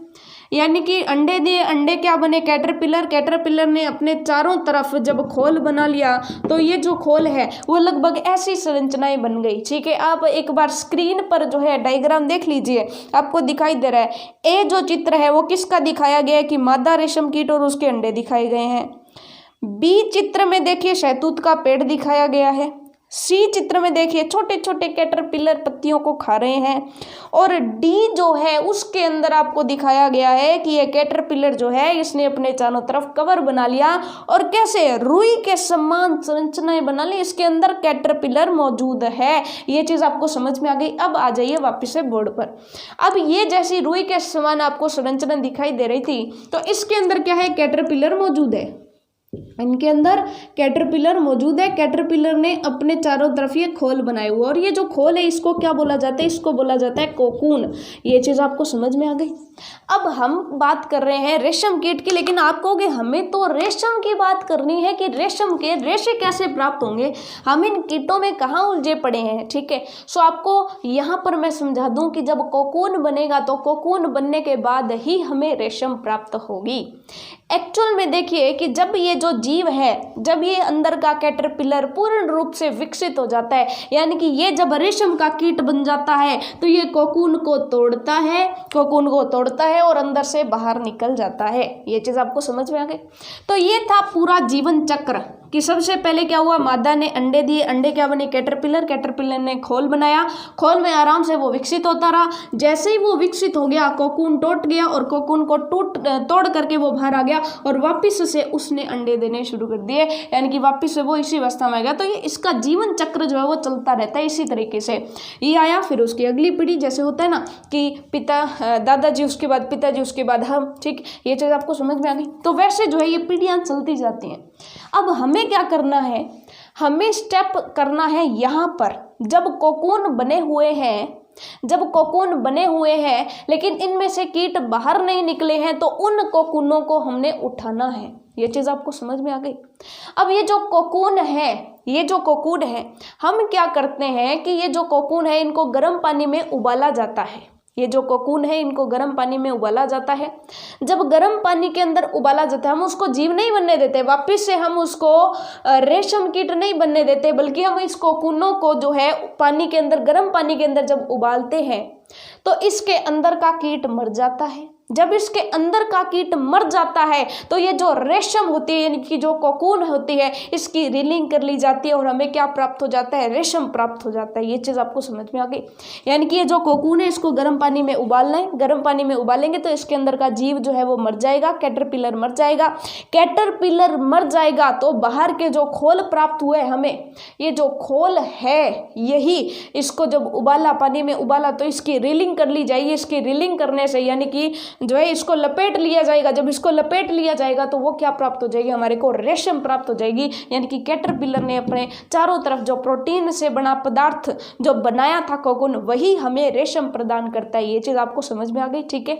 यानी कि अंडे दिए, अंडे क्या बने? कैटरपिलर ने अपने चारों तरफ जब खोल बना लिया, तो ये जो खोल है वो लगभग ऐसी संरचनाएं बन गई। ठीक है, आप एक बार स्क्रीन पर जो है डायग्राम देख लीजिए, आपको दिखाई दे रहा है। ए जो चित्र है वो किसका दिखाया गया है कि मादा रेशम कीट और उसके अंडे दिखाए गए हैं। बी चित्र में देखिए शहतूत का पेड़ दिखाया गया है। सी चित्र में देखिए छोटे छोटे कैटरपिलर पत्तियों को खा रहे हैं। और डी जो है उसके अंदर आपको दिखाया गया है कि ये कैटरपिलर जो है इसने अपने चारों तरफ कवर बना लिया, और कैसे रुई के समान संरचनाएं बना ली, इसके अंदर कैटरपिलर मौजूद है। ये चीज आपको समझ में आ गई? अब आ जाइए वापस से बोर्ड पर। अब ये जैसी रुई के समान आपको संरचना दिखाई दे रही थी, तो इसके अंदर क्या है? कैटरपिलर मौजूद है। इनके अंदर कैटरपिलर मौजूद है। कैटरपिलर ने अपने चारों तरफ ये खोल बनाए हुए, और ये जो खोल है इसको क्या बोला जाता है? इसको बोला जाता है कोकून। ये चीज आपको समझ में आ गई? अब हम बात कर रहे हैं रेशम कीट की, लेकिन आप कहोगे हमें तो रेशम की बात करनी है कि रेशम के रेशे कैसे प्राप्त होंगे, हम इन कीटों में कहाँ उलझे पड़े हैं। ठीक है, सो आपको यहाँ पर मैं समझा दूं कि जब कोकून बनेगा तो कोकून बनने के बाद ही हमें रेशम प्राप्त होगी। एक्चुअल में देखिए कि जब ये जो जीव है, जब ये अंदर का कैटरपिलर पूर्ण रूप से विकसित हो जाता है, यानी कि ये जब रेशम का कीट बन जाता है, तो ये कोकून को तोड़ता है और अंदर से बाहर निकल जाता है। ये चीज आपको समझ में आ गई? तो ये था पूरा जीवन चक्र कि सबसे पहले क्या हुआ? मादा ने अंडे दिए, अंडे क्या बने? कैटरपिलर ने खोल बनाया, खोल में आराम से वो विकसित होता रहा। जैसे ही वो विकसित हो गया, कोकून टूट गया, और कोकून को तोड़ करके वो बाहर आ गया, और वापस से उसने अंडे देने शुरू कर दिए, यानी कि वापस से वो इसी अवस्था में आ गया। तो ये इसका जीवन चक्र जो है वो चलता रहता है इसी तरीके से। ये आया, फिर उसकी अगली पीढ़ी, जैसे होता है ना कि दादाजी, उसके बाद पिताजी, उसके बाद हम। ठीक, ये चीज आपको समझ में आ गई? तो वैसे जो है ये पीढ़ियां चलती जाती हैं। अब हमें क्या करना है? हमें स्टेप करना है यहाँ पर। जब कोकून बने हुए हैं लेकिन इनमें से कीट बाहर नहीं निकले हैं, तो उन कोकूनों को हमने उठाना है। ये चीज आपको समझ में आ गई? अब ये जो कोकून है, हम क्या करते हैं कि ये जो कोकून है इनको गर्म पानी में उबाला जाता है। ये जो कोकून है इनको गर्म पानी में उबाला जाता है। जब गर्म पानी के अंदर उबाला जाता है, हम उसको जीव नहीं बनने देते, वापस से हम उसको रेशम कीट नहीं बनने देते, बल्कि हम इस कोकूनों को जो है पानी के अंदर, गर्म पानी के अंदर जब उबालते हैं, तो इसके अंदर का कीट मर जाता है। जब इसके अंदर का कीट मर जाता है तो ये जो रेशम होती है यानी कि जो कोकून होती है इसकी रीलिंग कर ली जाती है और हमें क्या प्राप्त हो जाता है, रेशम प्राप्त हो जाता है। ये चीज़ आपको समझ में आ गई। यानी कि ये जो कोकून है इसको गर्म पानी में उबालना है, गर्म पानी में उबालेंगे तो इसके अंदर का जीव जो है वो मर जाएगा, कैटरपिलर मर जाएगा। कैटरपिलर मर जाएगा तो बाहर के जो खोल प्राप्त हुए हमें, ये जो खोल है यही, इसको जब उबाला, पानी में उबाला तो इसकी रीलिंग कर ली जाएगी। इसकी रीलिंग करने से यानी कि जो है इसको लपेट लिया जाएगा। जब इसको लपेट लिया जाएगा तो वो क्या प्राप्त हो जाएगी, हमारे को रेशम प्राप्त हो जाएगी। यानी कि कैटरपिलर ने अपने चारों तरफ जो प्रोटीन से बना पदार्थ जो बनाया था कोकून, वही हमें रेशम प्रदान करता है। ये चीज़ आपको समझ में आ गई, ठीक है।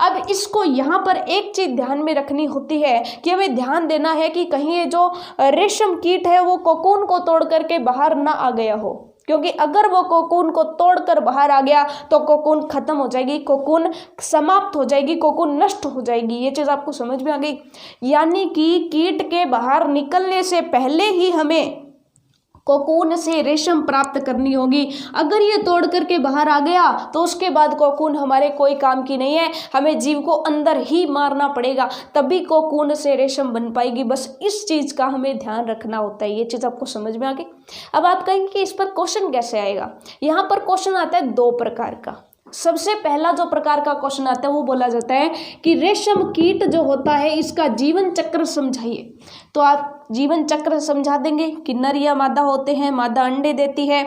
अब इसको यहाँ पर एक चीज़ ध्यान में रखनी होती है कि हमें ध्यान देना है कि कहीं ये जो रेशम कीट है वो कोकून को तोड़ करके बाहर ना आ गया हो, क्योंकि अगर वो कोकून को तोड़कर बाहर आ गया तो कोकून खत्म हो जाएगी, कोकून समाप्त हो जाएगी, कोकून नष्ट हो जाएगी। ये चीज़ आपको समझ में आ गई। यानी कि कीट के बाहर निकलने से पहले ही हमें कोकून से रेशम प्राप्त करनी होगी। अगर ये तोड़ करके बाहर आ गया तो उसके बाद कोकून हमारे कोई काम की नहीं है, हमें जीव को अंदर ही मारना पड़ेगा, तभी कोकून से रेशम बन पाएगी। बस इस चीज़ का हमें ध्यान रखना होता है। ये चीज़ आपको समझ में आ गई। अब आप कहेंगे कि इस पर क्वेश्चन कैसे आएगा। यहाँ पर क्वेश्चन आता है दो प्रकार का। सबसे पहला जो प्रकार का क्वेश्चन आता है वो बोला जाता है कि रेशम कीट जो होता है इसका जीवन चक्र समझाइए। तो आप जीवन चक्र समझा देंगे कि नर या मादा होते हैं, मादा अंडे देती है,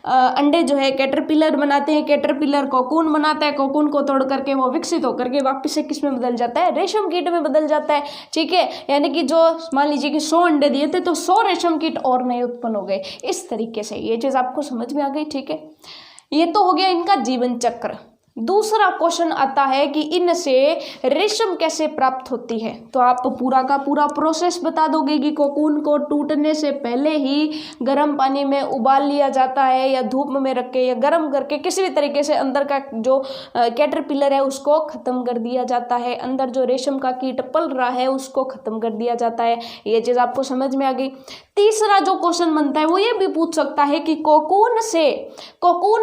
अंडे जो है कैटरपिलर बनाते हैं, कैटरपिलर कोकून बनाता है, कोकून को तोड़ करके वो विकसित होकर के वापस से किस में बदल जाता है, रेशम कीट में बदल जाता है, ठीक है। यानी कि जो मान लीजिए कि 100 अंडे दिए थे तो 100 रेशम कीट और नए उत्पन्न हो गए, इस तरीके से। ये चीज़ आपको समझ में आ गई, ठीक है। ये तो हो गया इनका जीवन चक्र। दूसरा क्वेश्चन आता है कि इनसे रेशम कैसे प्राप्त होती है। तो आप पूरा का पूरा प्रोसेस बता दोगे कि कोकून को टूटने से पहले ही गर्म पानी में उबाल लिया जाता है या धूप में रख के या गर्म करके किसी भी तरीके से अंदर का जो कैटरपिलर है उसको ख़त्म कर दिया जाता है, अंदर जो रेशम का कीट पल रहा है उसको ख़त्म कर दिया जाता है। ये चीज़ आपको समझ में आ गई। तीसरा जो क्वेश्चन बनता है वो ये भी पूछ सकता है कि कोकून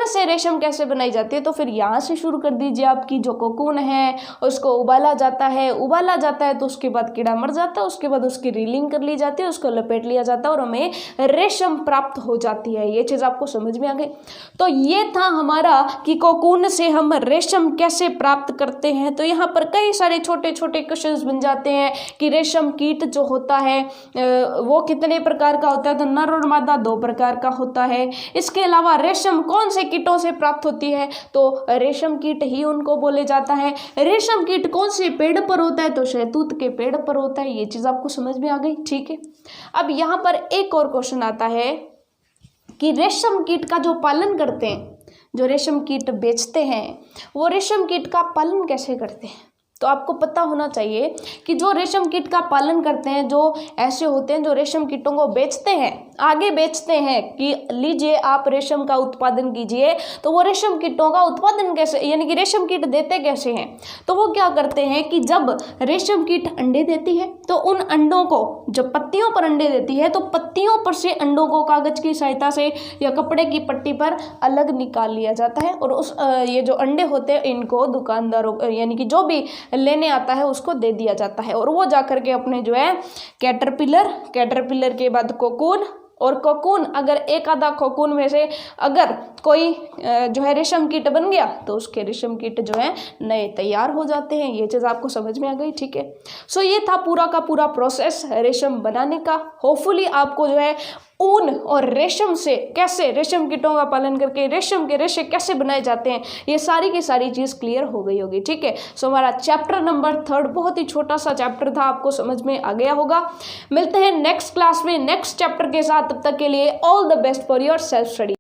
से रेशम कैसे बनाई जाती है। तो फिर यहाँ से शुरू कर दीजिए। आपकी जो कोकून है उसको उबाला जाता है तो उसके बाद कीड़ा मर जाता है, उसके बाद उसकी रीलिंग कर ली जाती है, उसको लपेट लिया जाता है और हमें रेशम प्राप्त हो जाती है। ये चीज़ आपको समझ में आ गई। तो ये था हमारा कि कोकून से हम रेशम कैसे प्राप्त करते हैं। तो यहाँ पर कई सारे छोटे छोटे क्वेश्चंस बन जाते हैं कि रेशम कीट जो होता है वो कितने प्रकार का होता है। तो नर और मादा 2 प्रकार का होता है। इसके अलावा रेशम कौन से कीटों से प्राप्त होती है, तो रेशम कीट ही उनको बोले जाता है। रेशम कीट कौन से पेड़ पर होता है, तो शहतूत के पेड़ पर होता है। ये चीज़ आपको समझ में आ गई, ठीक है। अब यहाँ पर एक और क्वेश्चन आता है कि रेशम कीट का जो पालन करते हैं, जो रेशम कीट बेचते हैं, वो रेशम कीट का पालन कैसे करते हैं। तो आपको पता होना चाहिए कि जो रेशम कीट का पालन करते हैं, जो ऐसे होते हैं जो रेशम कीटों को बेचते हैं, आगे बेचते हैं कि लीजिए आप रेशम का उत्पादन कीजिए। तो वो रेशम कीटों का उत्पादन कैसे, यानी कि रेशम कीट देते कैसे हैं। तो वो क्या करते हैं कि जब रेशम कीट अंडे देती है तो उन अंडों को, जब पत्तियों पर अंडे देती है तो पत्तियों पर से अंडों को कागज की सहायता से या कपड़े की पट्टी पर अलग निकाल लिया जाता है और उस ये जो अंडे होते हैं इनको दुकानदारों यानी कि जो भी लेने आता है उसको दे दिया जाता है और वो जाकर के अपने जो है कैटरपिलर के बाद कोकून, और कोकून अगर एक आधा कोकून में से अगर कोई जो है रेशम कीट बन गया तो उसके रेशम कीट जो है नए तैयार हो जाते हैं। ये चीज़ आपको समझ में आ गई, ठीक है। सो ये था पूरा का पूरा प्रोसेस रेशम बनाने का। होपफुली आपको जो है ऊन और रेशम से कैसे, रेशम कीटों का पालन करके रेशम के रेशे कैसे बनाए जाते हैं, ये सारी की सारी चीज़ क्लियर हो गई होगी, ठीक है। सो हमारा चैप्टर नंबर 3 बहुत ही छोटा सा चैप्टर था, आपको समझ में आ गया होगा। मिलते हैं नेक्स्ट क्लास में नेक्स्ट चैप्टर के साथ। तब तक के लिए all the best for your self study.